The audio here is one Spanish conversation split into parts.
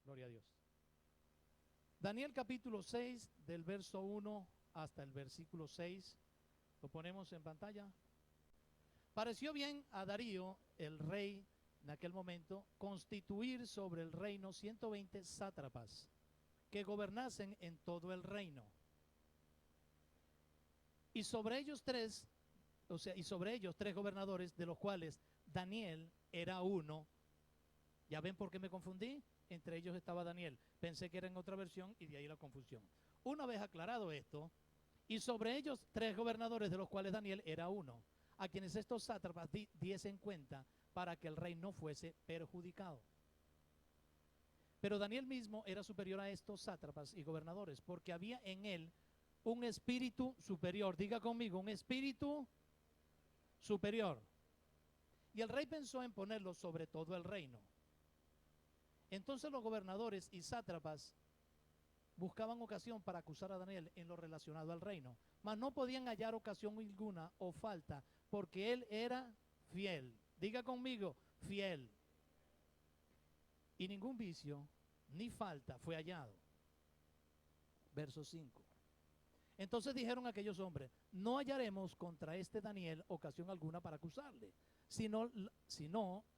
Gloria a Dios. Daniel capítulo 6, del verso 1 hasta el versículo 6. Lo ponemos en pantalla. Pareció bien a Darío, el rey, en aquel momento, constituir sobre el reino 120 sátrapas que gobernasen en todo el reino. Y sobre ellos tres gobernadores, de los cuales Daniel era uno. ¿Ya ven por qué me confundí? Entre ellos estaba Daniel. Pensé que era en otra versión y de ahí la confusión. Una vez aclarado esto, y sobre ellos tres gobernadores, de los cuales Daniel era uno, a quienes estos sátrapas diesen cuenta para que el rey no fuese perjudicado. Pero Daniel mismo era superior a estos sátrapas y gobernadores, porque había en él un espíritu superior. Diga conmigo, un espíritu superior. Y el rey pensó en ponerlo sobre todo el reino. Entonces los gobernadores y sátrapas buscaban ocasión para acusar a Daniel en lo relacionado al reino, mas no podían hallar ocasión alguna o falta, porque él era fiel. Diga conmigo, fiel. Y ningún vicio ni falta fue hallado. Verso 5. Entonces dijeron aquellos hombres: no hallaremos contra este Daniel ocasión alguna para acusarle, si no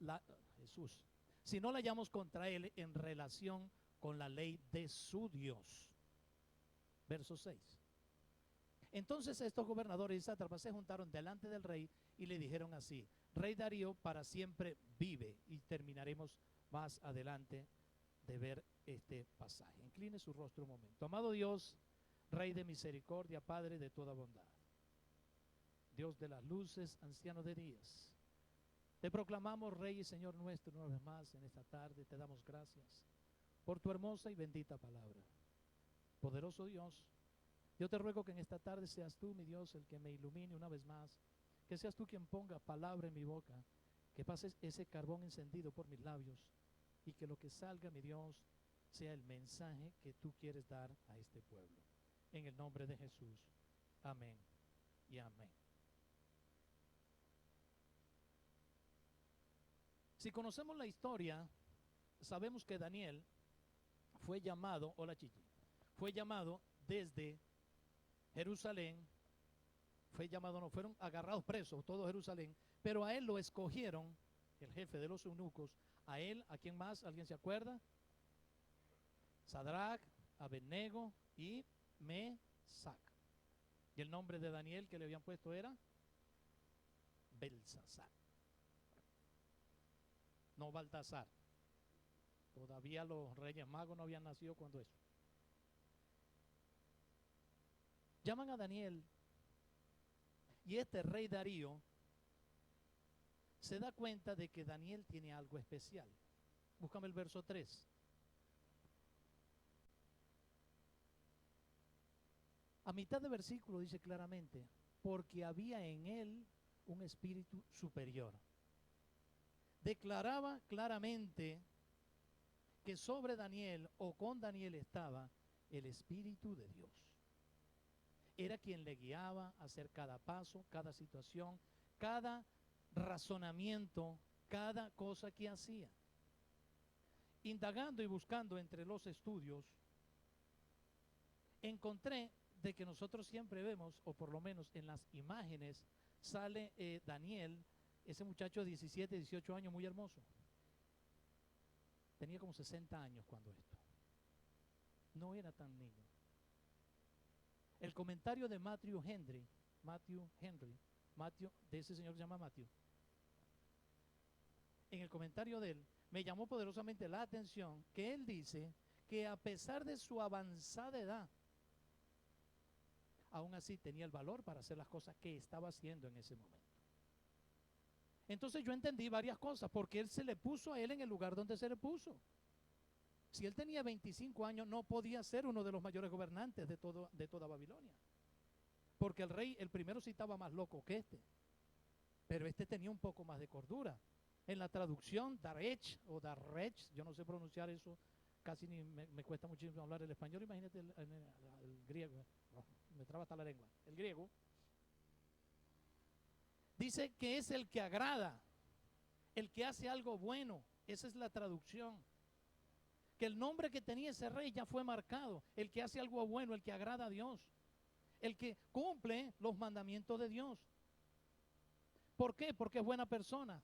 la hallamos contra él en relación con la ley de su Dios. Verso 6. Entonces estos gobernadores y sátrapas se juntaron delante del rey y le dijeron así: Rey Darío, para siempre vive. Y terminaremos más adelante de ver este pasaje. Incline su rostro un momento. Amado Dios, Rey de misericordia, Padre de toda bondad, Dios de las luces, anciano de días, te proclamamos Rey y Señor nuestro una vez más en esta tarde. Te damos gracias por tu hermosa y bendita palabra. Poderoso Dios, yo te ruego que en esta tarde seas tú, mi Dios, el que me ilumine una vez más, que seas tú quien ponga palabra en mi boca, que pases ese carbón encendido por mis labios y que lo que salga, mi Dios, sea el mensaje que tú quieres dar a este pueblo. En el nombre de Jesús. Amén y amén. Si conocemos la historia, sabemos que Daniel fue llamado, hola Chichi, fue llamado desde Jerusalén, fueron agarrados presos todo Jerusalén, pero a él lo escogieron, el jefe de los eunucos, a él, ¿a quién más? ¿Alguien se acuerda? Sadrach, Abednego y Mesac. Y el nombre de Daniel que le habían puesto era Belsasar, no Baltasar. Todavía los reyes magos no habían nacido cuando eso. Llaman a Daniel y este rey Darío se da cuenta de que Daniel tiene algo especial. Búscame el verso 3. A mitad de versículo dice claramente: porque había en él un espíritu superior. Declaraba claramente que sobre Daniel o con Daniel estaba el Espíritu de Dios. Era quien le guiaba a hacer cada paso, cada situación, cada razonamiento, cada cosa que hacía. Indagando y buscando entre los estudios, encontré de que nosotros siempre vemos, o por lo menos en las imágenes, sale Daniel, ese muchacho de 17, 18 años, muy hermoso. Tenía como 60 años cuando esto. No era tan niño. El comentario de Matthew Henry, de ese señor que se llama Matthew, en el comentario de él, me llamó poderosamente la atención que él dice que a pesar de su avanzada edad, aún así tenía el valor para hacer las cosas que estaba haciendo en ese momento. Entonces yo entendí varias cosas, porque él se le puso a él en el lugar donde se le puso. Si él tenía 25 años, no podía ser uno de los mayores gobernantes de toda Babilonia, porque el rey, el primero, sí estaba más loco que este, pero este tenía un poco más de cordura. En la traducción, Darech o Darech, yo no sé pronunciar eso, casi ni me cuesta muchísimo hablar el español, imagínate el griego, me traba hasta la lengua, el griego. Dice que es el que agrada, el que hace algo bueno, esa es la traducción. que el nombre que tenía ese rey ya fue marcado, el que hace algo bueno, el que agrada a Dios, el que cumple los mandamientos de Dios. ¿Por qué? Porque es buena persona,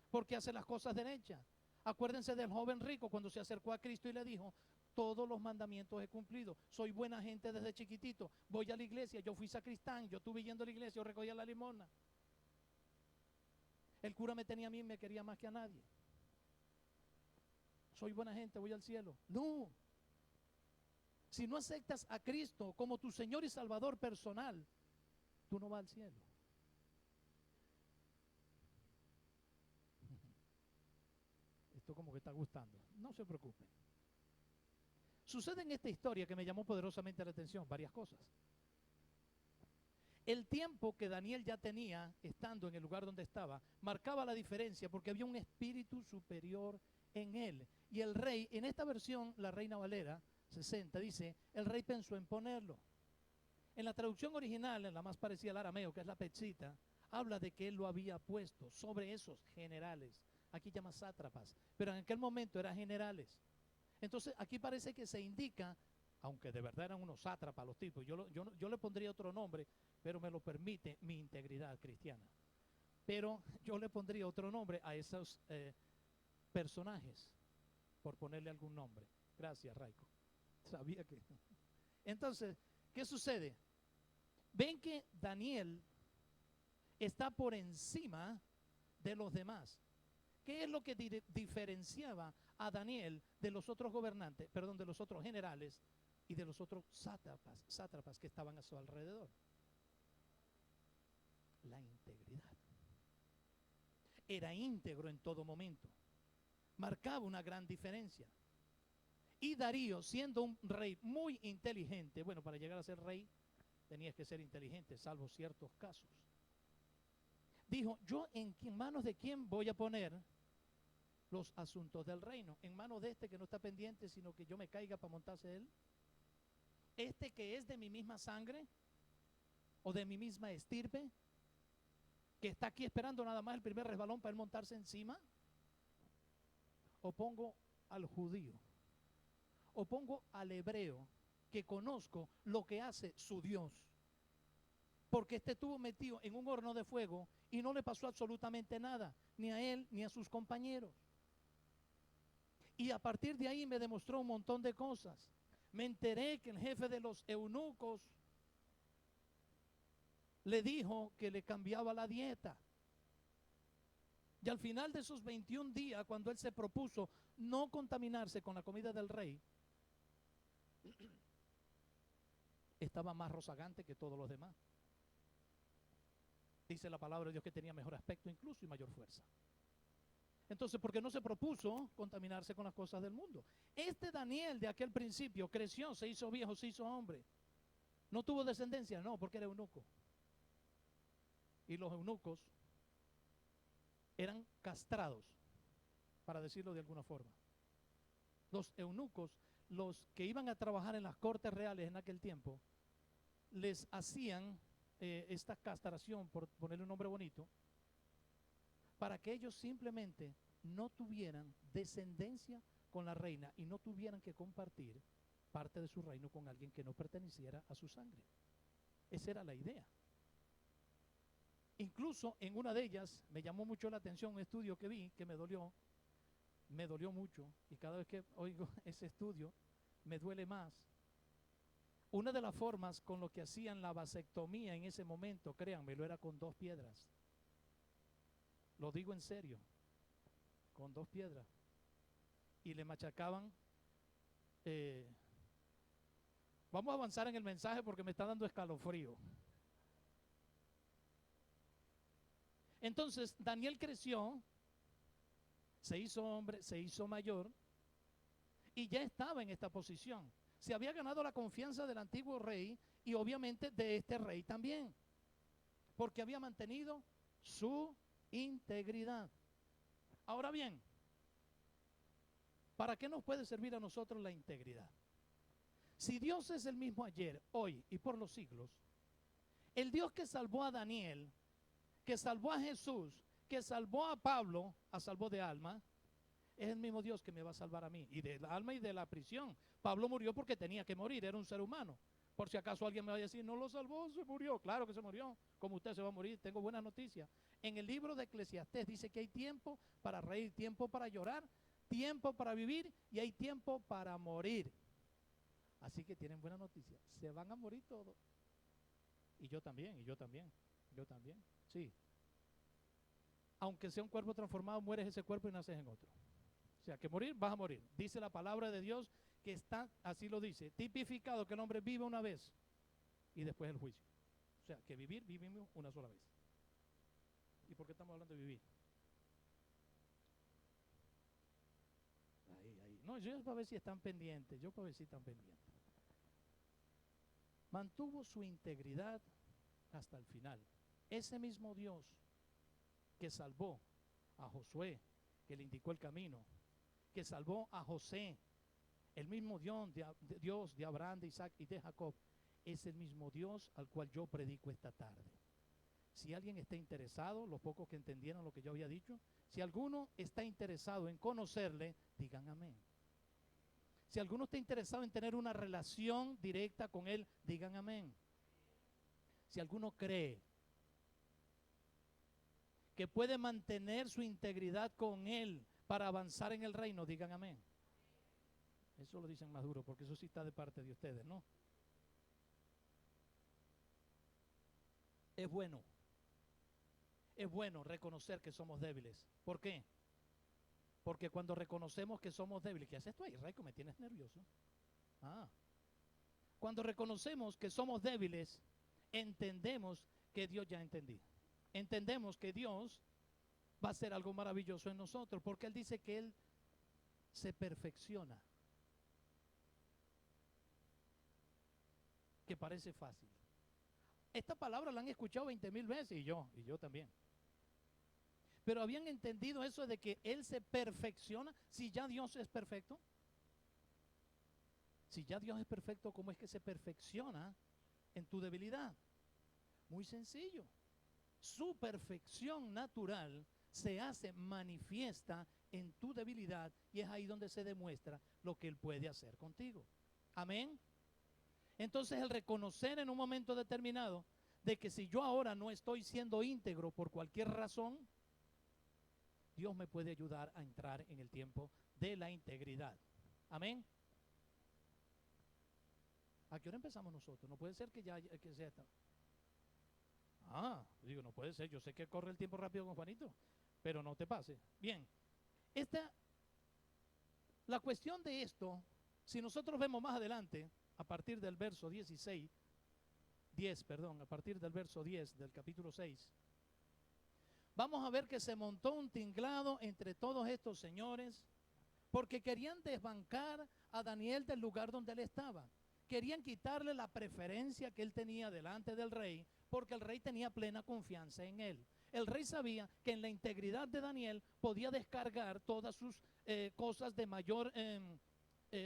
porque hace las cosas derechas. Acuérdense del joven rico cuando se acercó a Cristo y le dijo: todos los mandamientos he cumplido, soy buena gente desde chiquitito, voy a la iglesia, yo fui sacristán, yo estuve yendo a la iglesia, yo recogía la limosna. El cura me tenía a mí y me quería más que a nadie. Soy buena gente, voy al cielo. No. Si no aceptas a Cristo como tu Señor y Salvador personal, tú no vas al cielo. Esto como que está gustando. No se preocupen. Sucede en esta historia que me llamó poderosamente la atención varias cosas. El tiempo que Daniel ya tenía estando en el lugar donde estaba marcaba la diferencia porque había un espíritu superior en él. Y el rey, en esta versión, la Reina Valera 60, dice: el rey pensó en ponerlo. En la traducción original, en la más parecida al arameo, que es la Petzita, habla de que él lo había puesto sobre esos generales. Aquí llama sátrapas, pero en aquel momento eran generales. Entonces aquí parece que se indica, aunque de verdad eran unos sátrapas los tipos, yo le pondría otro nombre, pero me lo permite mi integridad cristiana. Pero yo le pondría otro nombre a esos personajes, por ponerle algún nombre. Gracias, Raico. Sabía que... Entonces, ¿qué sucede? Ven que Daniel está por encima de los demás. ¿Qué es lo que diferenciaba a Daniel de los otros gobernantes, perdón, de los otros generales y de los otros sátrapas que estaban a su alrededor? La integridad. Era íntegro en todo momento. Marcaba una gran diferencia. Y Darío, siendo un rey muy inteligente, bueno, para llegar a ser rey tenías que ser inteligente, salvo ciertos casos, dijo: yo en manos de quién voy a poner los asuntos del reino, en manos de este que no está pendiente, sino que yo me caiga para montarse él, este que es de mi misma sangre o de mi misma estirpe, que está aquí esperando nada más el primer resbalón para él montarse encima. O pongo al judío, o pongo al hebreo, que conozco lo que hace su Dios, porque este estuvo metido en un horno de fuego y no le pasó absolutamente nada, ni a él ni a sus compañeros. Y a partir de ahí me demostró un montón de cosas. Me enteré que el jefe de los eunucos le dijo que le cambiaba la dieta. Y al final de esos 21 días, cuando él se propuso no contaminarse con la comida del rey, estaba más rozagante que todos los demás. Dice la palabra de Dios que tenía mejor aspecto incluso y mayor fuerza. Entonces, ¿por qué no se propuso contaminarse con las cosas del mundo? Este Daniel de aquel principio creció, se hizo viejo, se hizo hombre. No tuvo descendencia, no, porque era eunuco. Y los eunucos eran castrados, para decirlo de alguna forma. Los eunucos, los que iban a trabajar en las cortes reales en aquel tiempo, les hacían esta castración, por ponerle un nombre bonito, para que ellos simplemente no tuvieran descendencia con la reina y no tuvieran que compartir parte de su reino con alguien que no perteneciera a su sangre. Esa era la idea. Incluso en una de ellas me llamó mucho la atención un estudio que vi que me dolió mucho, y cada vez que oigo ese estudio me duele más. Una de las formas con lo que hacían la vasectomía en ese momento, créanme, lo era con 2 piedras. Lo digo en serio, con 2 piedras. Y le machacaban. Vamos a avanzar en el mensaje porque me está dando escalofrío. Entonces Daniel creció, se hizo hombre, se hizo mayor y ya estaba en esta posición. Se había ganado la confianza del antiguo rey y obviamente de este rey también, porque había mantenido su integridad. Ahora bien, ¿para qué nos puede servir a nosotros la integridad? Si Dios es el mismo ayer, hoy y por los siglos, el Dios que salvó a Daniel, que salvó a Jesús, que salvó a Pablo, a salvo de alma, es el mismo Dios que me va a salvar a mí, y del alma y de la prisión. Pablo murió porque tenía que morir, era un ser humano. Por si acaso alguien me va a decir, no lo salvó, se murió. Claro que se murió, como usted se va a morir. Tengo buenas noticias. En el libro de Eclesiastés dice que hay tiempo para reír, tiempo para llorar, tiempo para vivir y hay tiempo para morir. Así que tienen buena noticia, se van a morir todos. Y yo también, y yo también, yo también, sí. Aunque sea un cuerpo transformado, mueres ese cuerpo y naces en otro. O sea, que morir, vas a morir. Dice la palabra de Dios que está, así lo dice, tipificado que el hombre vive una vez y después el juicio. O sea, que vivimos una sola vez. ¿Y por qué estamos hablando de vivir? Ahí. No, yo para ver si están pendientes, yo para ver si están pendientes. Mantuvo su integridad hasta el final. Ese mismo Dios que salvó a Josué, que le indicó el camino, que salvó a José, el mismo Dios de Abraham, de Isaac y de Jacob, es el mismo Dios al cual yo predico esta tarde. Si alguien está interesado, los pocos que entendieron lo que yo había dicho, si alguno está interesado en conocerle, digan amén. Si alguno está interesado en tener una relación directa con Él, digan amén. Si alguno cree que puede mantener su integridad con Él para avanzar en el reino, digan amén. Eso lo dicen más duro, porque eso sí está de parte de ustedes, ¿no? Es bueno reconocer que somos débiles. ¿Por qué? Porque cuando reconocemos que somos débiles, ¿qué haces tú ahí, Raico? ¿Me tienes nervioso? Cuando reconocemos que somos débiles, entendemos que Dios ya entendió. Entendemos que Dios va a hacer algo maravilloso en nosotros, porque Él dice que Él se perfecciona. Que parece fácil. Esta palabra la han escuchado 20,000 veces y yo también. Pero habían entendido eso de que Él se perfecciona si ya Dios es perfecto. Si ya Dios es perfecto, ¿cómo es que se perfecciona en tu debilidad? Muy sencillo. Su perfección natural se hace manifiesta en tu debilidad y es ahí donde se demuestra lo que Él puede hacer contigo. Amén. Entonces el reconocer en un momento determinado de que si yo ahora no estoy siendo íntegro por cualquier razón, Dios me puede ayudar a entrar en el tiempo de la integridad. Amén. ¿A qué hora empezamos nosotros? No puede ser que ya que sea esta. Digo, no puede ser. Yo sé que corre el tiempo rápido con Juanito, pero no te pase. Bien, la cuestión de esto, si nosotros vemos más adelante, a partir del verso 10, a partir del verso 10 del capítulo 6, vamos a ver que se montó un tinglado entre todos estos señores porque querían desbancar a Daniel del lugar donde él estaba. Querían quitarle la preferencia que él tenía delante del rey, porque el rey tenía plena confianza en él. El rey sabía que en la integridad de Daniel podía descargar todas sus cosas de mayor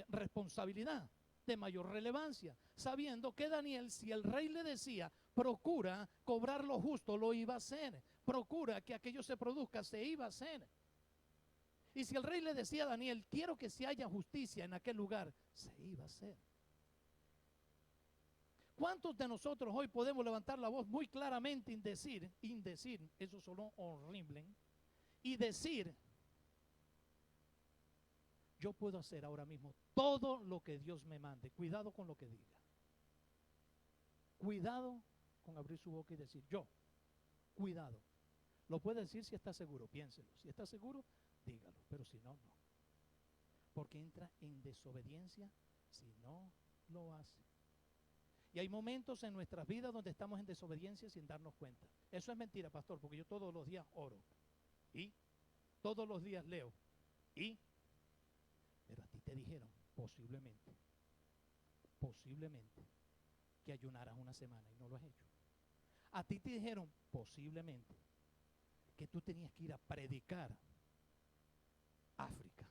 responsabilidad, de mayor relevancia, sabiendo que Daniel, si el rey le decía, procura cobrar lo justo, lo iba a hacer, procura que aquello se produzca, se iba a hacer. Y si el rey le decía a Daniel, quiero que se haya justicia en aquel lugar, se iba a hacer. ¿Cuántos de nosotros hoy podemos levantar la voz muy claramente y decir, eso sonó horrible, y decir, yo puedo hacer ahora mismo todo lo que Dios me mande? Cuidado con lo que diga. Cuidado con abrir su boca y decir, cuidado. Lo puede decir si está seguro, piénselo. Si está seguro, dígalo, pero si no, no. Porque entra en desobediencia si no lo hace. Y hay momentos en nuestras vidas donde estamos en desobediencia sin darnos cuenta. Eso es mentira, pastor, porque yo todos los días oro. Y todos los días leo. Pero a ti te dijeron, posiblemente, que ayunaras una semana y no lo has hecho. A ti te dijeron, posiblemente, que tú tenías que ir a predicar África,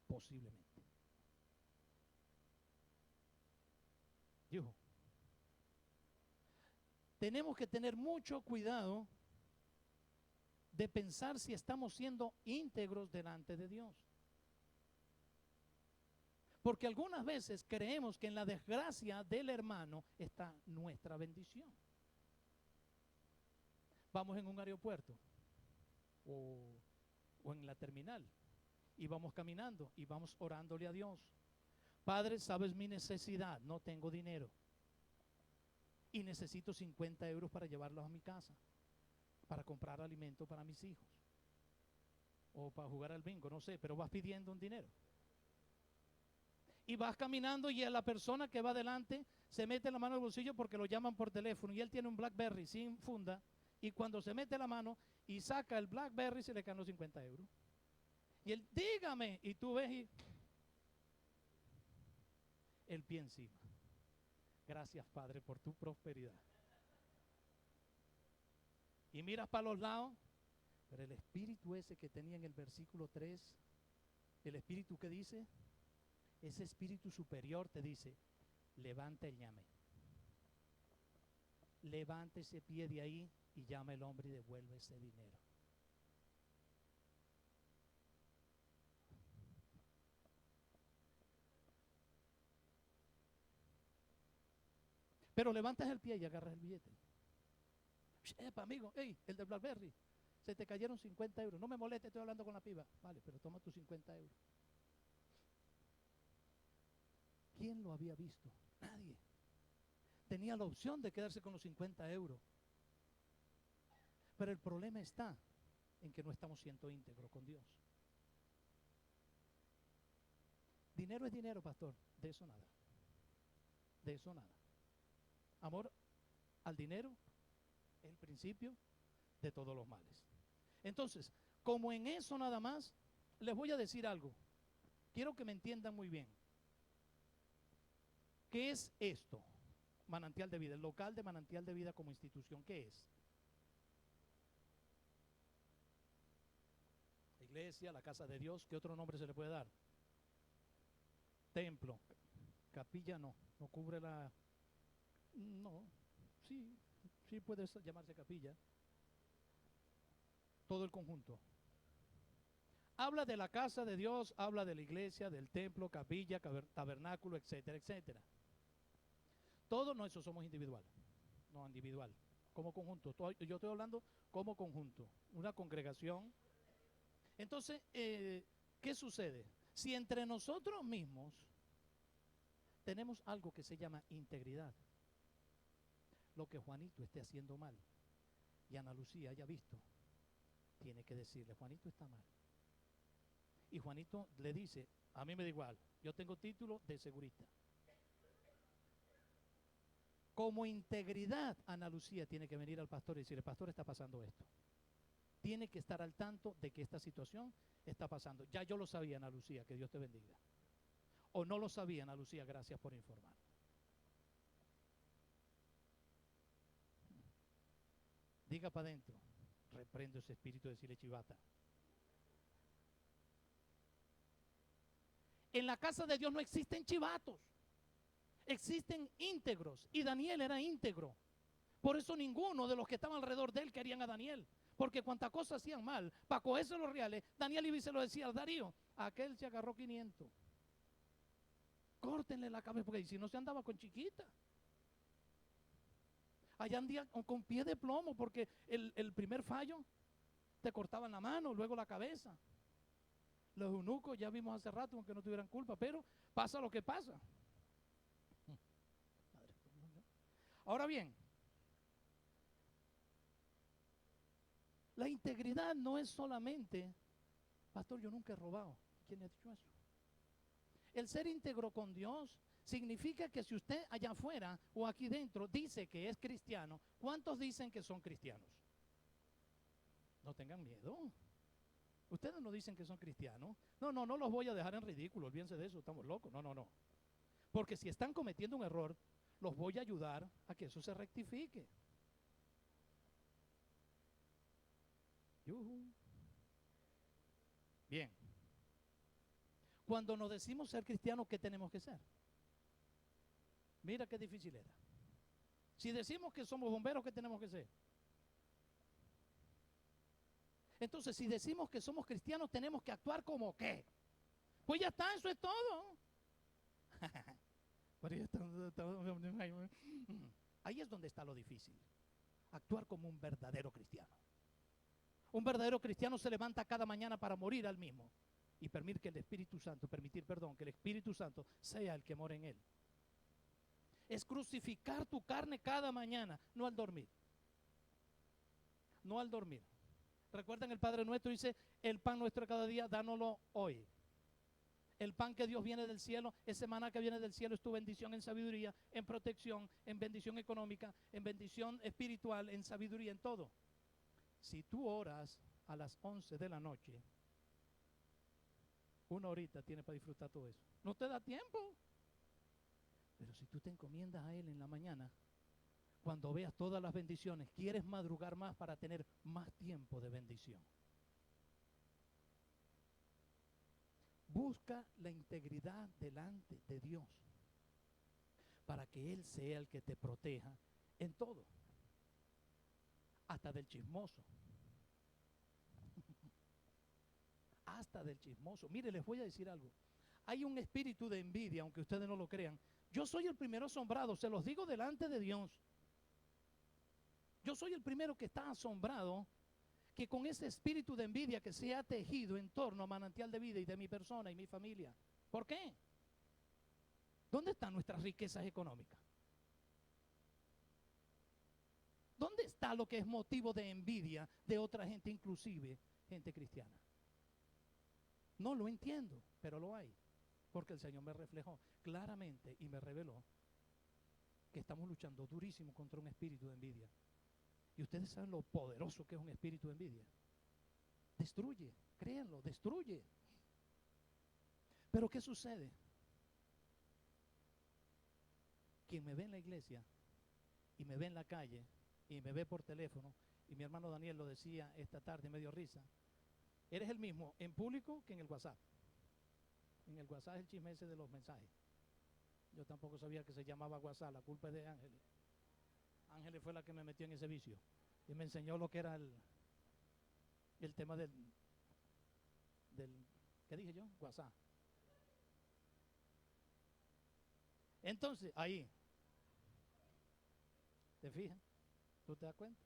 posiblemente. Dijo, tenemos que tener mucho cuidado de pensar si estamos siendo íntegros delante de Dios. Porque algunas veces creemos que en la desgracia del hermano está nuestra bendición. Vamos en un aeropuerto o en la terminal y vamos caminando y vamos orándole a Dios. Padre, sabes mi necesidad, no tengo dinero y necesito 50 euros para llevarlos a mi casa, para comprar alimento para mis hijos o para jugar al bingo, no sé, pero vas pidiendo un dinero. Y vas caminando y a la persona que va adelante se mete la mano en el bolsillo porque lo llaman por teléfono y él tiene un BlackBerry sin funda y cuando se mete la mano y saca el BlackBerry se le caen los 50 euros. Y él, dígame, y tú ves y el pie encima. Gracias, Padre, por tu prosperidad. Y miras para los lados, pero el espíritu ese que tenía en el versículo 3, el espíritu que dice, ese espíritu superior te dice, levanta el llame. Levanta ese pie de ahí y llama al hombre y devuelve ese dinero. Pero levantas el pie y agarras el billete. Epa, amigo, hey, el de BlackBerry, se te cayeron 50 euros. No me moleste, estoy hablando con la piba. Vale, pero toma tus 50 euros. ¿Quién lo había visto? Nadie. Tenía la opción de quedarse con los 50 euros. Pero el problema está en que no estamos siendo íntegros con Dios. Dinero es dinero, pastor. De eso nada. De eso nada. Amor al dinero es el principio de todos los males. Entonces, como en eso nada más, les voy a decir algo. Quiero que me entiendan muy bien. ¿Qué es esto? Manantial de vida, el local de Manantial de Vida como institución, ¿qué es? Iglesia, la casa de Dios, ¿qué otro nombre se le puede dar? Templo, capilla no cubre la... No, sí puede llamarse capilla. Todo el conjunto. Habla de la casa de Dios, habla de la iglesia, del templo, capilla, tabernáculo, etcétera, etcétera. Todo no, eso somos individual, no individual, como conjunto. Yo estoy hablando como conjunto, una congregación. Entonces, ¿qué sucede? Si entre nosotros mismos tenemos algo que se llama integridad, lo que Juanito esté haciendo mal y Ana Lucía haya visto, tiene que decirle, Juanito está mal. Y Juanito le dice, a mí me da igual, yo tengo título de segurista. Como integridad, Ana Lucía tiene que venir al pastor y decirle, pastor, está pasando esto. Tiene que estar al tanto de que esta situación está pasando. Ya yo lo sabía, Ana Lucía, que Dios te bendiga. O no lo sabía, Ana Lucía, gracias por informar. Diga para adentro, reprendo ese espíritu de decirle chivata. En la casa de Dios no existen chivatos, existen íntegros, y Daniel era íntegro. Por eso ninguno de los que estaban alrededor de él querían a Daniel, porque cuantas cosas hacían mal, para cogerse los reales, Daniel iba y se lo decía al Darío, aquel se agarró 500. Córtenle la cabeza, porque si no se andaba con chiquita. Allá andía con pie de plomo, porque el primer fallo te cortaban la mano, luego la cabeza. Los eunucos ya vimos hace rato, aunque no tuvieran culpa, pero pasa lo que pasa. Ahora bien, la integridad no es solamente, pastor, yo nunca he robado. ¿Quién ha dicho eso? El ser íntegro con Dios significa que si usted allá afuera o aquí dentro dice que es cristiano, ¿cuántos dicen que son cristianos? No tengan miedo. Ustedes no dicen que son cristianos. No los voy a dejar en ridículo, olvídense de eso, estamos locos. No. Porque si están cometiendo un error, los voy a ayudar a que eso se rectifique. Bien. Cuando nos decimos ser cristianos, ¿qué tenemos que ser? Mira qué difícil era. Si decimos que somos bomberos, ¿qué tenemos que ser? Entonces, si decimos que somos cristianos, tenemos que actuar como ¿qué? Pues ya está, eso es todo. Ahí es donde está lo difícil. Actuar como un verdadero cristiano. Un verdadero cristiano se levanta cada mañana para morir al mismo y permitir que el Espíritu Santo sea el que mora en él. Es crucificar tu carne cada mañana, no al dormir. No al dormir. Recuerden, el Padre Nuestro dice: el pan nuestro de cada día, dánoslo hoy. El pan que Dios viene del cielo, ese maná que viene del cielo, es tu bendición en sabiduría, en protección, en bendición económica, en bendición espiritual, en sabiduría, en todo. Si tú oras a las 11 de la noche, una horita tienes para disfrutar todo eso. No te da tiempo. Pero si tú te encomiendas a Él en la mañana, cuando veas todas las bendiciones, quieres madrugar más para tener más tiempo de bendición. Busca la integridad delante de Dios para que Él sea el que te proteja en todo, hasta del chismoso. Hasta del chismoso. Mire, les voy a decir algo. Hay un espíritu de envidia, aunque ustedes no lo crean. Yo soy el primero asombrado, se los digo delante de Dios. Yo soy el primero que está asombrado que con ese espíritu de envidia que se ha tejido en torno a Manantial de Vida y de mi persona y mi familia. ¿Por qué? ¿Dónde están nuestras riquezas económicas? ¿Dónde está lo que es motivo de envidia de otra gente, inclusive gente cristiana? No lo entiendo, pero lo hay. Porque el Señor me reflejó claramente y me reveló que estamos luchando durísimo contra un espíritu de envidia. Y ustedes saben lo poderoso que es un espíritu de envidia. Destruye, créanlo, destruye. Pero ¿qué sucede? Quien me ve en la iglesia y me ve en la calle y me ve por teléfono, y mi hermano Daniel lo decía esta tarde, me dio risa, eres el mismo en público que en el WhatsApp. En el WhatsApp es el chisme ese de los mensajes. Yo tampoco sabía que se llamaba WhatsApp, la culpa es de Ángeles. Ángeles fue la que me metió en ese vicio y me enseñó lo que era el tema del ¿qué dije yo? WhatsApp. Entonces, ahí, ¿te fijas? ¿Tú te das cuenta?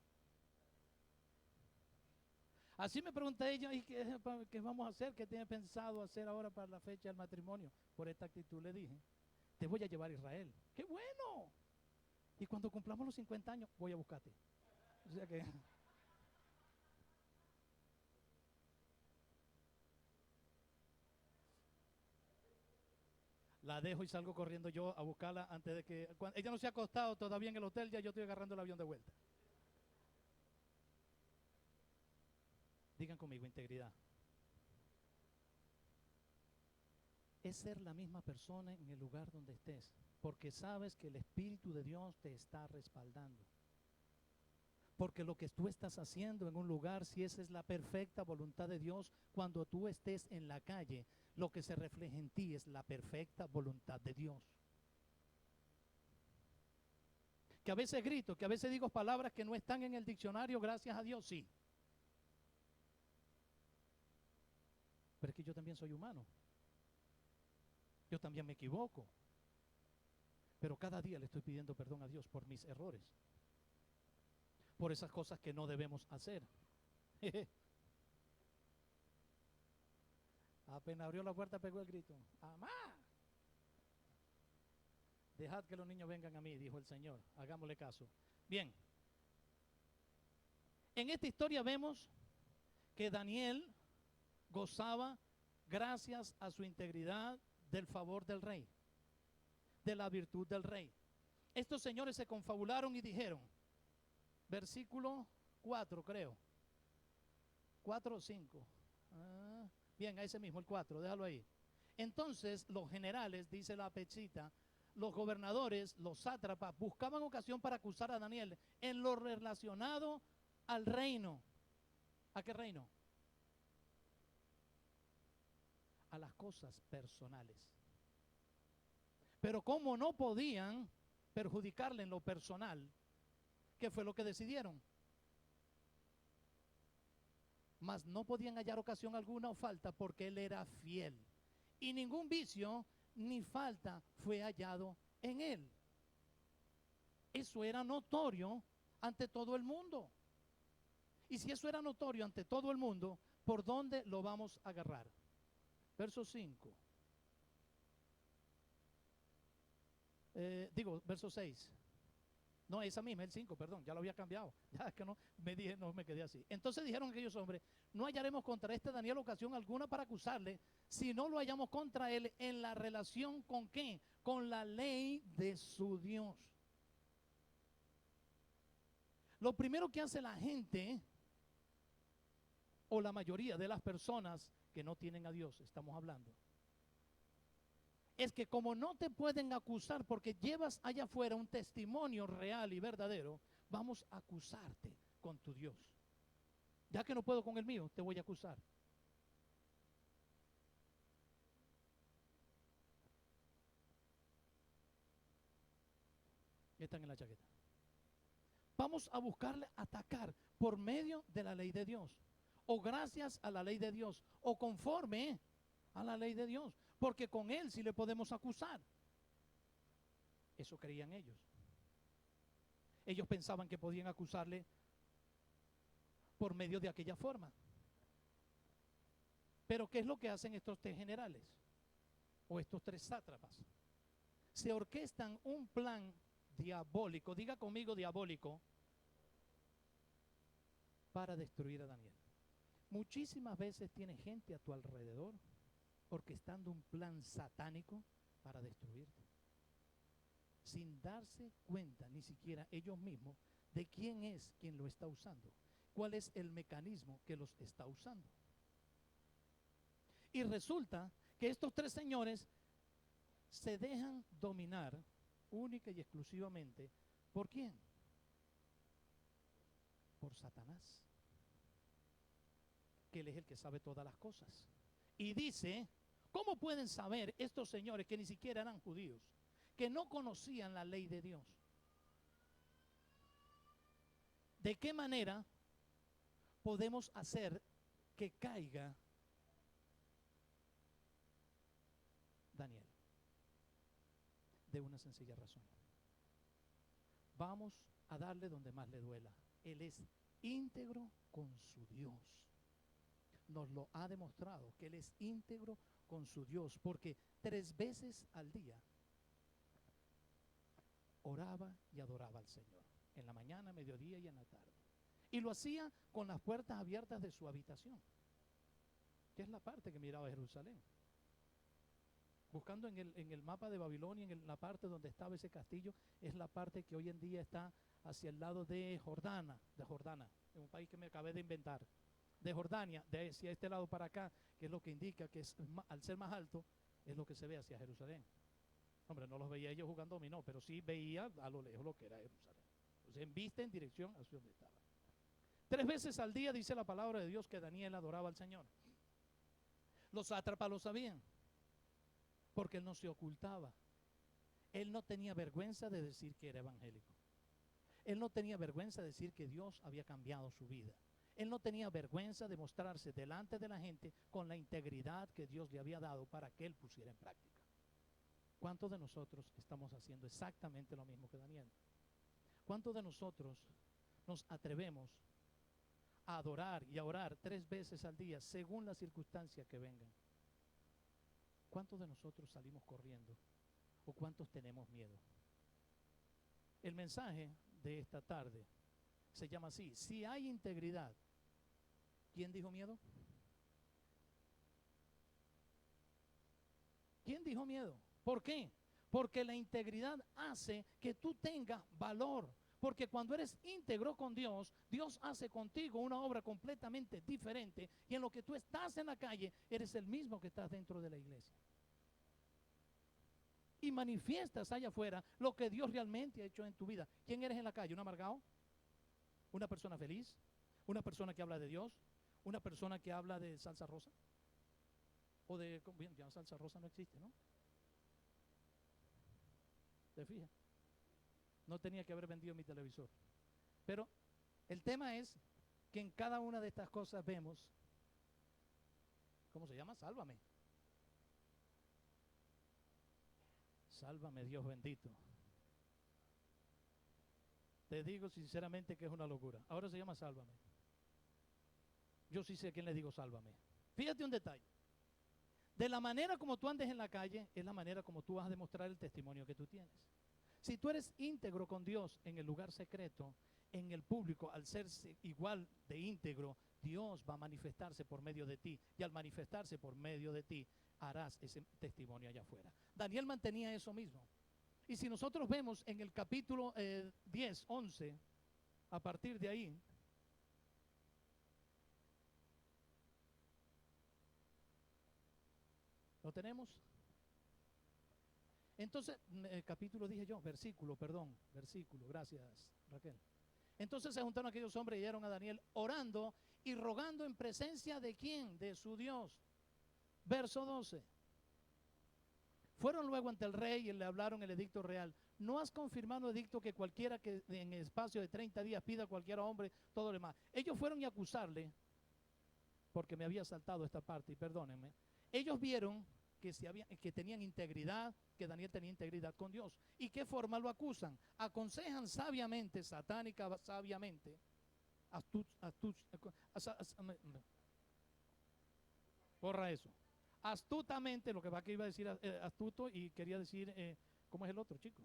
Así me pregunté ella, ¿y qué vamos a hacer? ¿Qué tiene pensado hacer ahora para la fecha del matrimonio? Por esta actitud le dije, te voy a llevar a Israel. ¡Qué bueno! Y cuando cumplamos los 50 años, voy a buscarte. O sea que... la dejo y salgo corriendo yo a buscarla antes de que... ella no se ha acostado todavía en el hotel, ya yo estoy agarrando el avión de vuelta. Digan conmigo, integridad. Es ser la misma persona en el lugar donde estés, porque sabes que el Espíritu de Dios te está respaldando. Porque lo que tú estás haciendo en un lugar, si esa es la perfecta voluntad de Dios, cuando tú estés en la calle, lo que se refleja en ti es la perfecta voluntad de Dios. Que a veces grito, que a veces digo palabras que no están en el diccionario, gracias a Dios, sí. Pero es que yo también soy humano. Yo también me equivoco. Pero cada día le estoy pidiendo perdón a Dios por mis errores. Por esas cosas que no debemos hacer. Apenas abrió la puerta, pegó el grito: ¡Amá! Dejad que los niños vengan a mí, dijo el Señor. Hagámosle caso. Bien. En esta historia vemos que Daniel gozaba, gracias a su integridad, del favor del rey, de la virtud del rey. Estos señores se confabularon y dijeron, versículo 4 creo, 4 o 5, bien, a ese mismo, el 4, déjalo ahí. Entonces los generales, dice la pechita, los gobernadores, los sátrapas, buscaban ocasión para acusar a Daniel en lo relacionado al reino. ¿A qué reino? A las cosas personales. Pero como no podían perjudicarle en lo personal, ¿qué fue lo que decidieron? Mas no podían hallar ocasión alguna o falta porque él era fiel. Y ningún vicio ni falta fue hallado en él. Eso era notorio ante todo el mundo. Y si eso era notorio ante todo el mundo, ¿por dónde lo vamos a agarrar? Verso 5. Verso 6. No, esa misma, el 5, perdón, ya lo había cambiado. Ya es que no me quedé así. Entonces dijeron aquellos hombres: no hallaremos contra este Daniel ocasión alguna para acusarle, si no lo hallamos contra él en la relación con ¿qué? Con la ley de su Dios. Lo primero que hace la gente, o la mayoría de las personas que no tienen a Dios, estamos hablando, es que como no te pueden acusar porque llevas allá afuera un testimonio real y verdadero, vamos a acusarte con tu Dios. Ya que no puedo con el mío, te voy a acusar. Están en la chaqueta. Vamos a buscarle atacar por medio de la ley de Dios, o gracias a la ley de Dios, o conforme a la ley de Dios, porque con él sí le podemos acusar. Eso creían ellos. Ellos pensaban que podían acusarle por medio de aquella forma. Pero ¿qué es lo que hacen estos tres generales? O estos tres sátrapas. Se orquestan un plan diabólico, diga conmigo diabólico, para destruir a Daniel. Muchísimas veces tienes gente a tu alrededor orquestando un plan satánico para destruirte, sin darse cuenta ni siquiera ellos mismos de quién es quien lo está usando, cuál es el mecanismo que los está usando. Y resulta que estos tres señores se dejan dominar única y exclusivamente ¿por quién? Por Satanás, que él es el que sabe todas las cosas. Y dice: ¿cómo pueden saber estos señores que ni siquiera eran judíos, que no conocían la ley de Dios? ¿De qué manera podemos hacer que caiga Daniel? De una sencilla razón. Vamos a darle donde más le duela. Él es íntegro con su Dios. Nos lo ha demostrado que él es íntegro con su Dios, porque 3 veces al día oraba y adoraba al Señor, en la mañana, mediodía y en la tarde. Y lo hacía con las puertas abiertas de su habitación, que es la parte que miraba Jerusalén. Buscando en el mapa de Babilonia, en la parte donde estaba ese castillo, es la parte que hoy en día está hacia el lado de Jordana, en un país que me acabé de inventar. De Jordania, de hacia este lado para acá, que es lo que indica que es, al ser más alto, es lo que se ve hacia Jerusalén. Hombre, no los veía ellos jugando dominó, pero sí veía a lo lejos lo que era Jerusalén. Entonces, en vista, en dirección hacia donde estaba. 3 veces al día dice la palabra de Dios que Daniel adoraba al Señor. Los sátrapas lo sabían, porque él no se ocultaba. Él no tenía vergüenza de decir que era evangélico. Él no tenía vergüenza de decir que Dios había cambiado su vida. Él no tenía vergüenza de mostrarse delante de la gente con la integridad que Dios le había dado para que él pusiera en práctica. ¿Cuántos de nosotros estamos haciendo exactamente lo mismo que Daniel? ¿Cuántos de nosotros nos atrevemos a adorar y a orar 3 veces al día según las circunstancias que vengan? ¿Cuántos de nosotros salimos corriendo? ¿O cuántos tenemos miedo? El mensaje de esta tarde se llama así: si hay integridad. ¿Quién dijo miedo? ¿Quién dijo miedo? ¿Por qué? Porque la integridad hace que tú tengas valor. Porque cuando eres íntegro con Dios, Dios hace contigo una obra completamente diferente. Y en lo que tú estás en la calle, eres el mismo que estás dentro de la iglesia. Y manifiestas allá afuera lo que Dios realmente ha hecho en tu vida. ¿Quién eres en la calle? ¿Un amargado? ¿Una persona feliz? ¿Una persona que habla de Dios? ¿Una persona que habla de salsa rosa? O de, bien, ya salsa rosa no existe, ¿no? ¿Te fijas? No tenía que haber vendido mi televisor. Pero el tema es que en cada una de estas cosas vemos, ¿cómo se llama? Sálvame. Sálvame, Dios bendito. Te digo sinceramente que es una locura. Ahora se llama sálvame. Yo sí sé a quién le digo sálvame. Fíjate un detalle. De la manera como tú andes en la calle, es la manera como tú vas a demostrar el testimonio que tú tienes. Si tú eres íntegro con Dios en el lugar secreto, en el público, al ser igual de íntegro, Dios va a manifestarse por medio de ti. Y al manifestarse por medio de ti, harás ese testimonio allá afuera. Daniel mantenía eso mismo. Y si nosotros vemos en el capítulo 10, 11, a partir de ahí, ¿lo tenemos? Entonces, capítulo dije yo, versículo, gracias Raquel. Entonces se juntaron aquellos hombres y oyeron a Daniel orando y rogando en presencia de ¿quién? De su Dios. Verso 12. Fueron luego ante el rey y le hablaron el edicto real. ¿No has confirmado edicto que cualquiera que en el espacio de 30 días pida a cualquier hombre todo lo demás? Ellos fueron y acusarle, porque me había saltado esta parte y perdónenme. Ellos vieron que tenían integridad, que Daniel tenía integridad con Dios. ¿Y qué forma lo acusan? Aconsejan sabiamente, satánica sabiamente, borra eso. Astutamente, lo que va que iba a decir astuto y quería decir, ¿cómo es el otro, chico?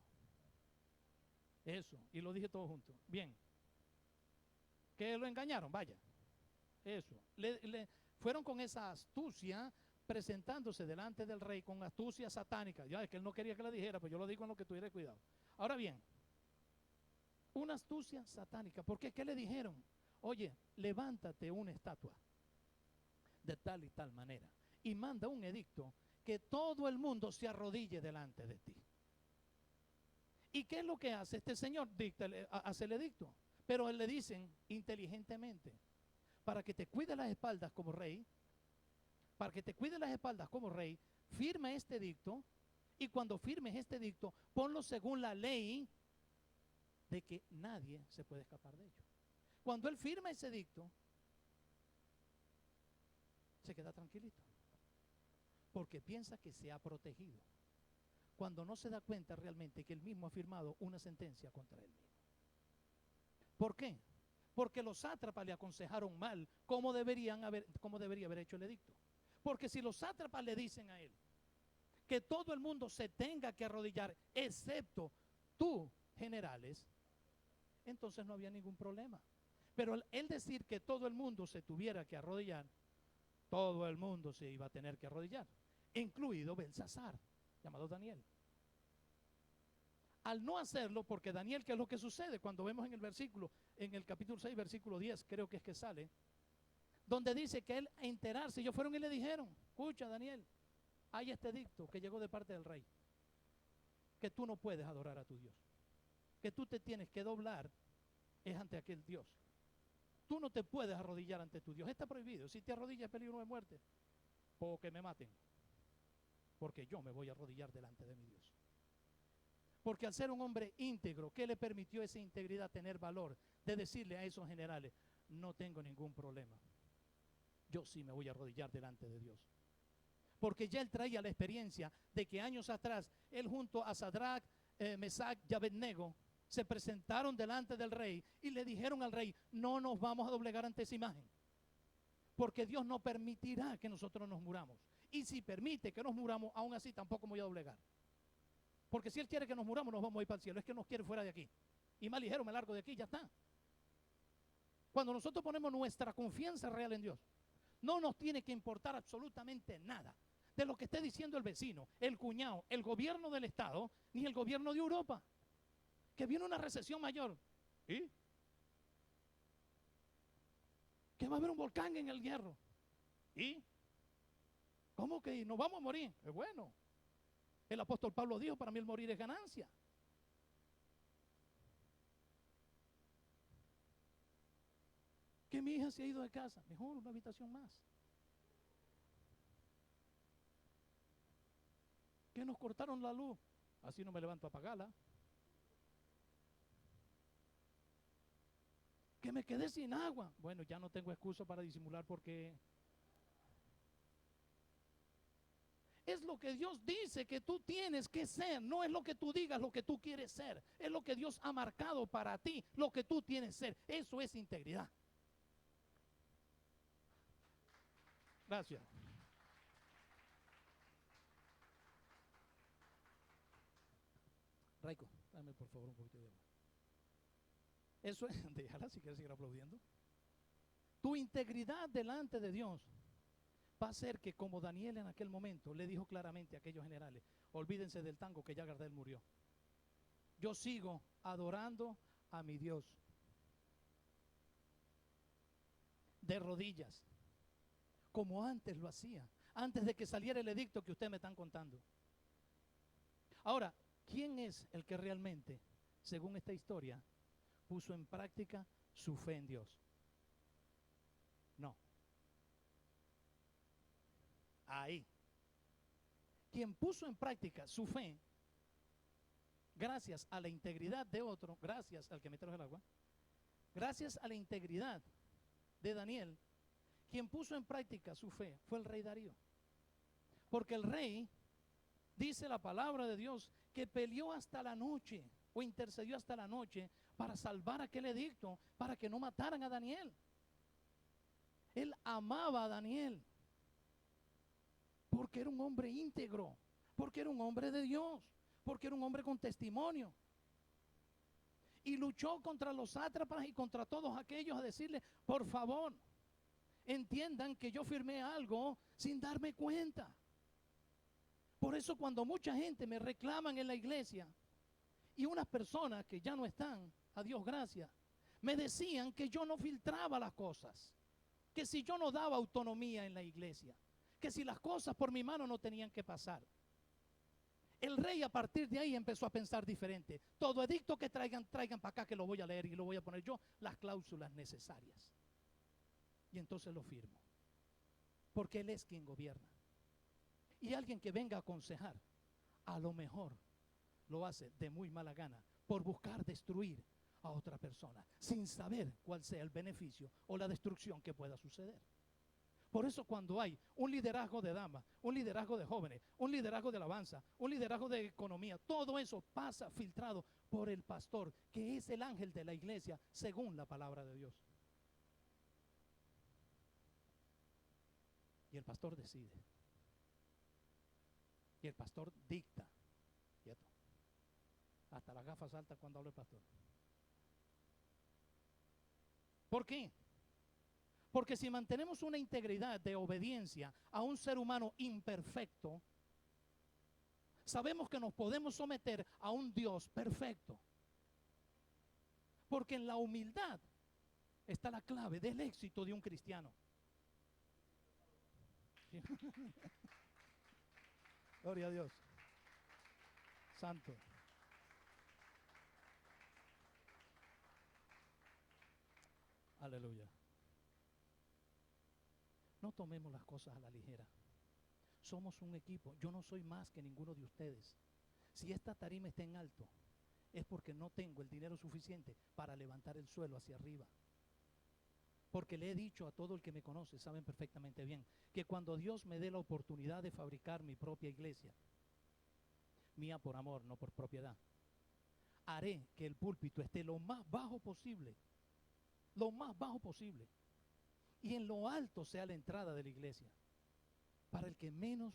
Eso, y lo dije todo junto. Bien. Que lo engañaron, vaya. Eso. Fueron con esa astucia presentándose delante del rey con astucia satánica. Ya es que él no quería que le dijera, pues yo lo digo en lo que tuviera cuidado. Ahora bien, una astucia satánica, porque ¿qué le dijeron? Oye, levántate una estatua de tal y tal manera y manda un edicto que todo el mundo se arrodille delante de ti. ¿Y qué es lo que hace este señor? Hace el edicto, pero él le dicen inteligentemente, para que te cuide las espaldas como rey, firma este edicto, y cuando firmes este edicto, ponlo según la ley de que nadie se puede escapar de ello. Cuando él firma ese edicto, se queda tranquilito, porque piensa que se ha protegido, cuando no se da cuenta realmente que él mismo ha firmado una sentencia contra él mismo. ¿Por qué? Porque los sátrapas le aconsejaron mal cómo debería haber hecho el edicto. Porque si los sátrapas le dicen a él que todo el mundo se tenga que arrodillar, excepto tú, generales, entonces no había ningún problema. Pero él decir que todo el mundo se tuviera que arrodillar, todo el mundo se iba a tener que arrodillar, incluido Belsasar, llamado Daniel. Al no hacerlo, porque Daniel, ¿qué es lo que sucede? Cuando vemos en el versículo, en el capítulo 6, versículo 10, creo que es que sale, donde dice que él a enterarse, ellos fueron y le dijeron, escucha Daniel, hay este edicto que llegó de parte del rey, que tú no puedes adorar a tu Dios, que tú te tienes que doblar es ante aquel Dios. Tú no te puedes arrodillar ante tu Dios, está prohibido. Si te arrodillas es peligro de muerte, o que me maten, porque yo me voy a arrodillar delante de mi Dios. Porque al ser un hombre íntegro, ¿qué le permitió esa integridad tener valor de decirle a esos generales, no tengo ningún problema, yo sí me voy a arrodillar delante de Dios? Porque ya él traía la experiencia de que años atrás, él junto a Sadrach, Mesach y Abednego se presentaron delante del rey y le dijeron al rey, no nos vamos a doblegar ante esa imagen, porque Dios no permitirá que nosotros nos muramos. Y si permite que nos muramos, aún así tampoco me voy a doblegar. Porque si él quiere que nos muramos, nos vamos a ir para el cielo. Es que nos quiere fuera de aquí. Y más ligero me largo de aquí, ya está. Cuando nosotros ponemos nuestra confianza real en Dios, no nos tiene que importar absolutamente nada de lo que esté diciendo el vecino, el cuñado, el gobierno del Estado, ni el gobierno de Europa, que viene una recesión mayor. ¿Y? Que va a haber un volcán en el Hierro. ¿Y? ¿Cómo que nos vamos a morir? Es bueno. El apóstol Pablo dijo, para mí el morir es ganancia. Que mi hija se ha ido de casa, mejor una habitación más. Que nos cortaron la luz, así no me levanto a apagarla. Que me quedé sin agua, bueno, ya no tengo excusa para disimular porque... es lo que Dios dice que tú tienes que ser. No es lo que tú digas, lo que tú quieres ser. Es lo que Dios ha marcado para ti, lo que tú tienes que ser. Eso es integridad. Gracias. Raico, dame por favor un poquito de agua. Eso es, déjala si quieres seguir aplaudiendo. Tu integridad delante de Dios va a ser que, como Daniel en aquel momento le dijo claramente a aquellos generales, olvídense del tango que ya Gardel murió. Yo sigo adorando a mi Dios de rodillas, como antes lo hacía, antes de que saliera el edicto que ustedes me están contando. Ahora, ¿quién es el que realmente, según esta historia, puso en práctica su fe en Dios? No. Ahí. Quien puso en práctica su fe, gracias a la integridad de otro, gracias al que me trajo el agua, gracias a la integridad de Daniel, quien puso en práctica su fe fue el rey Darío. Porque el rey, dice la palabra de Dios, que peleó hasta la noche o intercedió hasta la noche para salvar aquel edicto, para que no mataran a Daniel. Él amaba a Daniel porque era un hombre íntegro, porque era un hombre de Dios, porque era un hombre con testimonio. Y luchó contra los sátrapas y contra todos aquellos a decirle, por favor, entiendan que yo firmé algo sin darme cuenta. Por eso cuando mucha gente me reclaman en la iglesia y unas personas que ya no están, a Dios gracias, me decían que yo no filtraba las cosas, que si yo no daba autonomía en la iglesia, que si las cosas por mi mano no tenían que pasar. El rey a partir de ahí empezó a pensar diferente. Todo edicto que traigan para acá que lo voy a leer y lo voy a poner yo, las cláusulas necesarias. Y entonces lo firmo. Porque él es quien gobierna. Y alguien que venga a aconsejar, a lo mejor lo hace de muy mala gana por buscar destruir a otra persona, sin saber cuál sea el beneficio o la destrucción que pueda suceder. Por eso cuando hay un liderazgo de damas, un liderazgo de jóvenes, un liderazgo de alabanza, un liderazgo de economía, todo eso pasa filtrado por el pastor, que es el ángel de la iglesia, según la palabra de Dios. Y el pastor decide. Y el pastor dicta. ¿Cierto? Hasta las gafas saltan cuando habla el pastor. ¿Por qué? Porque si mantenemos una integridad de obediencia a un ser humano imperfecto, sabemos que nos podemos someter a un Dios perfecto. Porque en la humildad está la clave del éxito de un cristiano. Gloria a Dios. Santo. Aleluya. No tomemos las cosas a la ligera. Somos un equipo. Yo no soy más que ninguno de ustedes. Si esta tarima está en alto, es porque no tengo el dinero suficiente para levantar el suelo hacia arriba. Porque le he dicho a todo el que me conoce, saben perfectamente bien, que cuando Dios me dé la oportunidad de fabricar mi propia iglesia, mía por amor, no por propiedad, haré que el púlpito esté lo más bajo posible, lo más bajo posible. Y en lo alto sea la entrada de la iglesia, para el que menos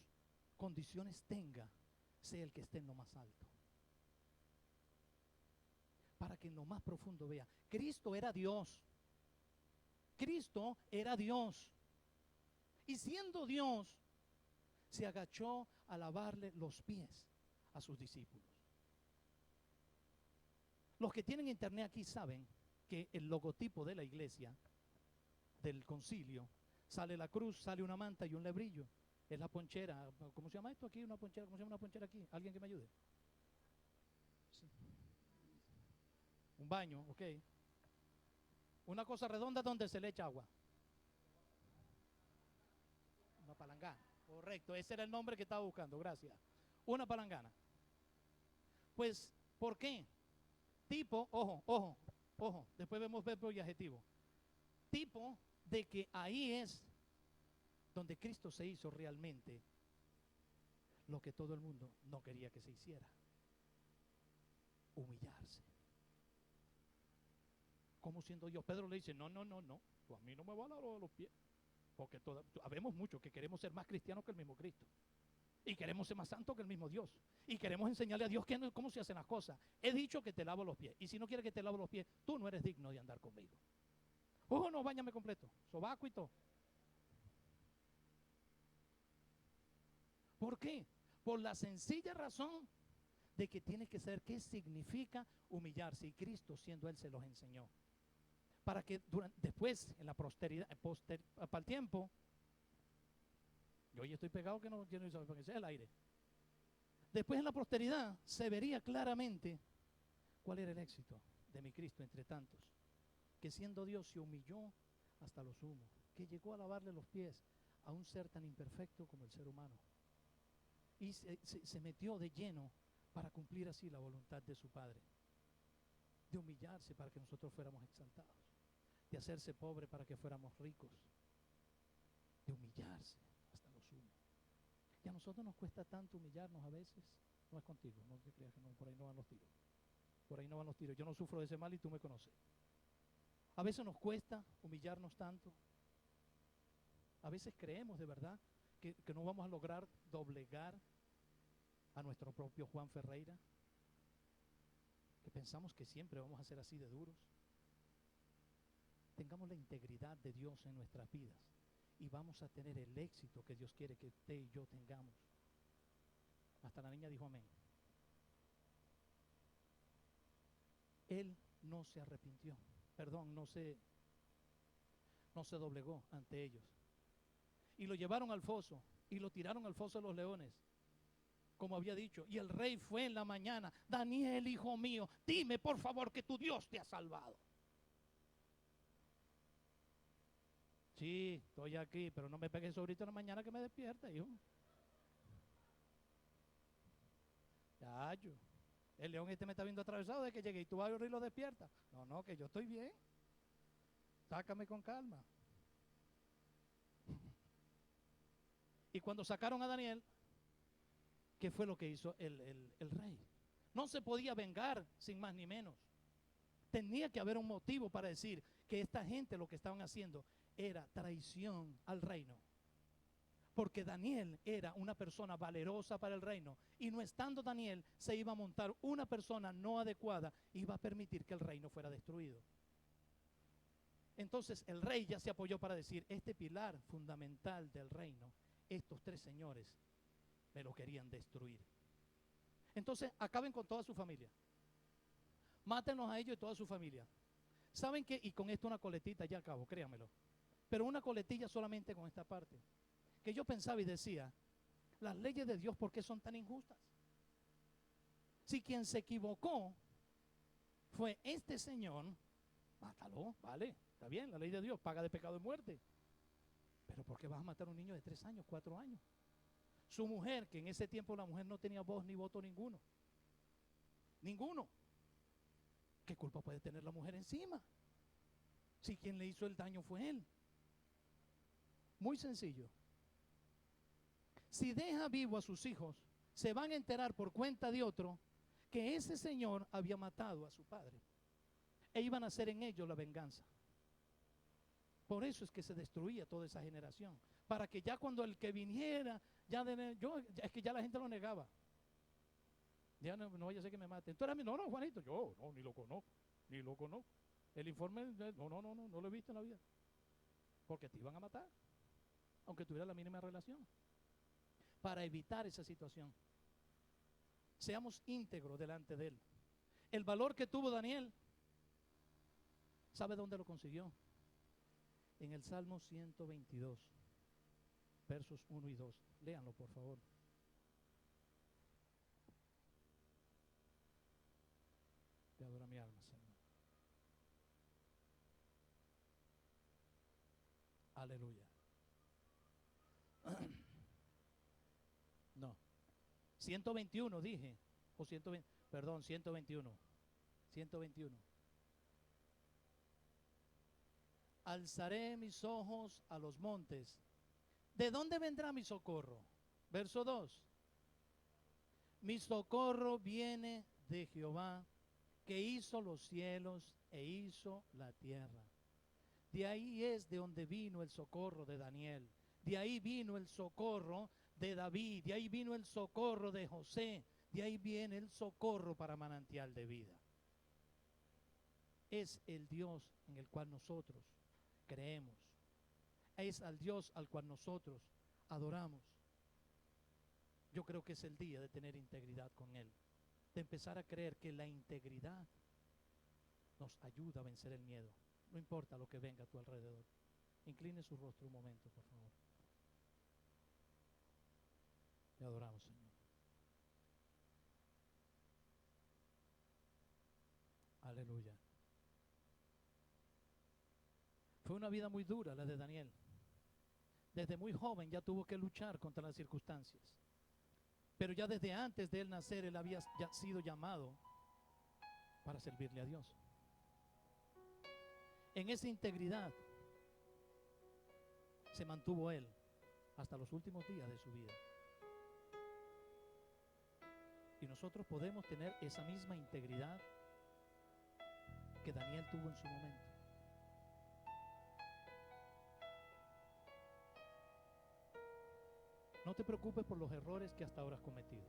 condiciones tenga, sea el que esté en lo más alto. Para que en lo más profundo vea, Cristo era Dios. Cristo era Dios. Y siendo Dios, se agachó a lavarle los pies a sus discípulos. Los que tienen internet aquí saben que el logotipo de la iglesia, del concilio, sale la cruz, sale una manta y un lebrillo. Es la ponchera. ¿Cómo se llama esto aquí? Una ponchera. ¿Cómo se llama una ponchera aquí? ¿Alguien que me ayude? Sí. Un baño, ok. Una cosa redonda donde se le echa agua. Una palangana. Correcto, ese era el nombre que estaba buscando, gracias. Una palangana. Pues, ¿por qué? Tipo, ojo, después vemos verbo y adjetivo. Tipo de que ahí es donde Cristo se hizo realmente lo que todo el mundo no quería que se hiciera: humillarse. ¿Cómo siendo Dios? Pedro le dice: no, no, no, no, tú a mí no me vas a lavar los pies. Porque habemos muchos que queremos ser más cristianos que el mismo Cristo. Y queremos ser más santos que el mismo Dios. Y queremos enseñarle a Dios cómo se hacen las cosas. He dicho que te lavo los pies. Y si no quieres que te lavo los pies, tú no eres digno de andar conmigo. Oh, no, báñame completo. Sobaco y todo. ¿Por qué? Por la sencilla razón de que tienes que saber qué significa humillarse. Y Cristo, siendo Él, se los enseñó. Para que después, en la posteridad, para el tiempo, yo hoy estoy pegado que no quiero saber para que sea el aire. Después en la posteridad se vería claramente cuál era el éxito de mi Cristo entre tantos, que siendo Dios se humilló hasta lo sumo, que llegó a lavarle los pies a un ser tan imperfecto como el ser humano, y se metió de lleno para cumplir así la voluntad de su Padre, de humillarse para que nosotros fuéramos exaltados, de hacerse pobre para que fuéramos ricos, de humillarse hasta lo sumo. Y a nosotros nos cuesta tanto humillarnos a veces. No es contigo, no te creas que no, por ahí no van los tiros. Por ahí no van los tiros. Yo no sufro de ese mal y tú me conoces. A veces nos cuesta humillarnos tanto. A veces creemos de verdad que no vamos a lograr doblegar a nuestro propio Juan Ferreira, que pensamos que siempre vamos a ser así de duros. Tengamos la integridad de Dios en nuestras vidas y vamos a tener el éxito que Dios quiere que usted y yo tengamos. Hasta la niña dijo amén. Él no se arrepintió, perdón, no se doblegó ante ellos. Y lo llevaron al foso y lo tiraron al foso de los leones, como había dicho. Y el rey fue en la mañana: Daniel, hijo mío, dime por favor que tu Dios te ha salvado. Sí, estoy aquí, pero no me pegues ahorita en la mañana que me despierta, hijo. Ya, yo. El león este me está viendo atravesado de que llegué y tú vas a abrir y lo despierta. No, no, que yo estoy bien. Sácame con calma. Y cuando sacaron a Daniel, ¿qué fue lo que hizo el rey? No se podía vengar sin más ni menos. Tenía que haber un motivo para decir que esta gente lo que estaban haciendo era traición al reino. Porque Daniel era una persona valerosa para el reino, y no estando Daniel, se iba a montar una persona no adecuada y iba a permitir que el reino fuera destruido. Entonces el rey ya se apoyó para decir: este pilar fundamental del reino, estos tres señores me lo querían destruir. Entonces acaben con toda su familia, mátenlos a ellos y toda su familia. ¿Saben qué? Y con esto una coletita, ya acabo, créanmelo, pero una coletilla solamente con esta parte, que yo pensaba y decía: las leyes de Dios, ¿por qué son tan injustas? Si quien se equivocó fue este señor, mátalo, vale, está bien, la ley de Dios paga de pecado de muerte. Pero ¿por qué vas a matar a un niño de 3 años, 4 años? Su mujer, que en ese tiempo la mujer no tenía voz ni voto ninguno. Ninguno. ¿Qué culpa puede tener la mujer encima? Si quien le hizo el daño fue él. Muy sencillo. Si deja vivo a sus hijos, se van a enterar por cuenta de otro que ese señor había matado a su padre, e iban a hacer en ellos la venganza. Por eso es que se destruía toda esa generación, para que ya cuando el que viniera, es que ya la gente lo negaba. Ya no vaya a ser que me maten. Tú eres no, Juanito, yo no, ni lo conozco. El informe, no lo he visto en la vida. Porque te iban a matar, aunque tuviera la mínima relación. Para evitar esa situación, seamos íntegros delante de Él. El valor que tuvo Daniel, ¿sabe dónde lo consiguió? En el Salmo 122, versos 1 y 2. Léanlo, por favor. Te adora mi alma, Señor. Aleluya. No, 121 dije, o 120, perdón, 121. 121. Alzaré mis ojos a los montes. ¿De dónde vendrá mi socorro? Verso 2. Mi socorro viene de Jehová, que hizo los cielos e hizo la tierra. De ahí es de donde vino el socorro de Daniel. De ahí vino el socorro de David. De ahí vino el socorro de José. De ahí viene el socorro para manantial de vida. Es el Dios en el cual nosotros creemos. Es al Dios al cual nosotros adoramos. Yo creo que es el día de tener integridad con Él. De empezar a creer que la integridad nos ayuda a vencer el miedo. No importa lo que venga a tu alrededor. Incline su rostro un momento, por favor. Le adoramos, Señor. Aleluya. Fue una vida muy dura la de Daniel. Desde muy joven ya tuvo que luchar contra las circunstancias. Pero ya desde antes de él nacer, él había ya sido llamado para servirle a Dios. En esa integridad se mantuvo él hasta los últimos días de su vida. Y nosotros podemos tener esa misma integridad que Daniel tuvo en su momento. No te preocupes por los errores que hasta ahora has cometido.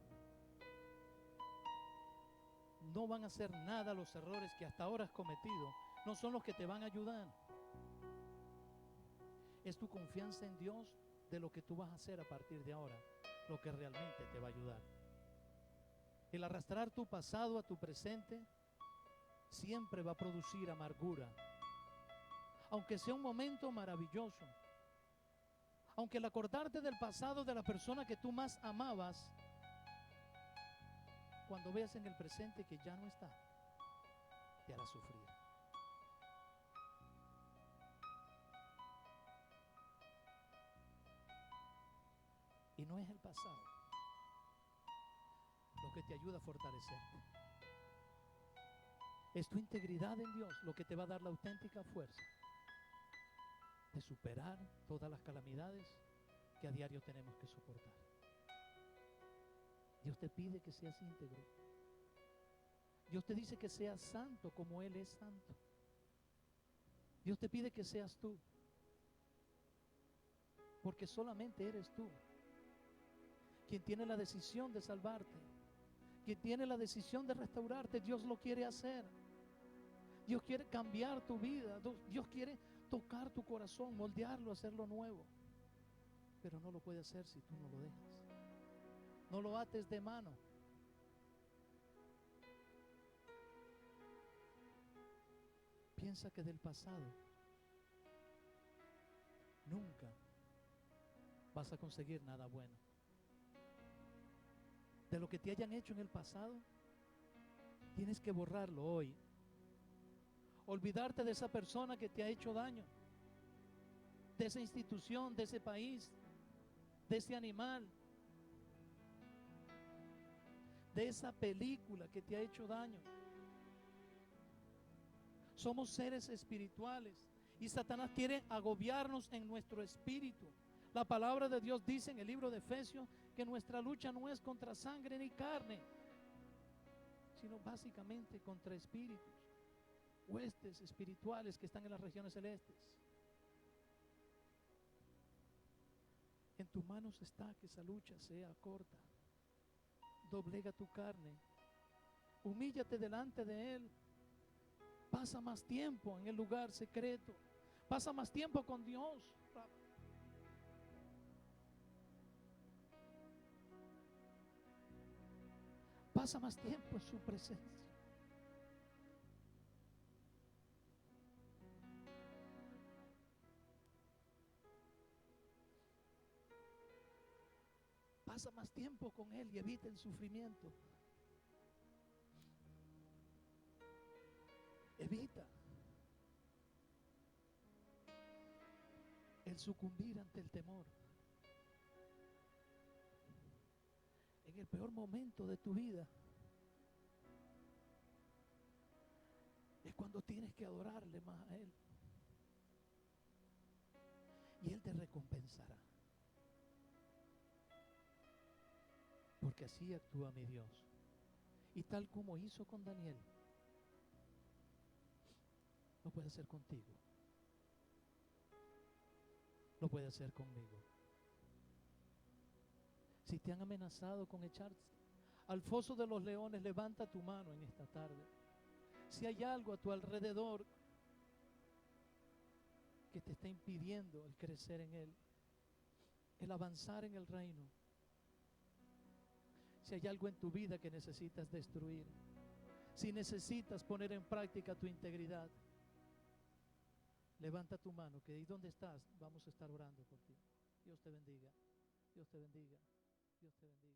No van a ser nada los errores que hasta ahora has cometido. No son los que te van a ayudar. Es tu confianza en Dios de lo que tú vas a hacer a partir de ahora, lo que realmente te va a ayudar. El arrastrar tu pasado a tu presente siempre va a producir amargura. Aunque sea un momento maravilloso, aunque el acordarte del pasado de la persona que tú más amabas, cuando veas en el presente que ya no está, te hará sufrir. Y no es el pasado lo que te ayuda a fortalecerte. Es tu integridad en Dios lo que te va a dar la auténtica fuerza de superar todas las calamidades que a diario tenemos que soportar. Dios te pide que seas íntegro. Dios te dice que seas santo como Él es santo. Dios te pide que seas tú, porque solamente eres tú quien tiene la decisión de salvarte, quien tiene la decisión de restaurarte. Dios lo quiere hacer. Dios quiere cambiar tu vida. Dios quiere tocar tu corazón, moldearlo, hacerlo nuevo. Pero no lo puede hacer si tú no lo dejas. No lo ates de mano. Piensa que del pasado nunca vas a conseguir nada bueno. De lo que te hayan hecho en el pasado, tienes que borrarlo hoy. Olvidarte de esa persona que te ha hecho daño, de esa institución, de ese país, de ese animal, de esa película que te ha hecho daño. Somos seres espirituales y Satanás quiere agobiarnos en nuestro espíritu. La palabra de Dios dice en el libro de Efesios que nuestra lucha no es contra sangre ni carne, sino básicamente contra espíritus, huestes espirituales que están en las regiones celestes. En tus manos está que esa lucha sea corta. Doblega tu carne, humíllate delante de Él, pasa más tiempo en el lugar secreto, pasa más tiempo con Dios. Pasa más tiempo en su presencia. Pasa más tiempo con Él y evita el sufrimiento. Evita el sucumbir ante el temor. En el peor momento de tu vida es cuando tienes que adorarle más a Él. Y Él te recompensará. porque así actúa mi Dios. Y tal como hizo con Daniel, lo puede hacer contigo. Lo puede hacer conmigo. Si te han amenazado con echarte al foso de los leones, levanta tu mano en esta tarde. Si hay algo a tu alrededor que te está impidiendo el crecer en Él, el avanzar en el reino, si hay algo en tu vida que necesitas destruir, si necesitas poner en práctica tu integridad, levanta tu mano, que ahí donde estás vamos a estar orando por ti. Dios te bendiga, Dios te bendiga, Dios te bendiga.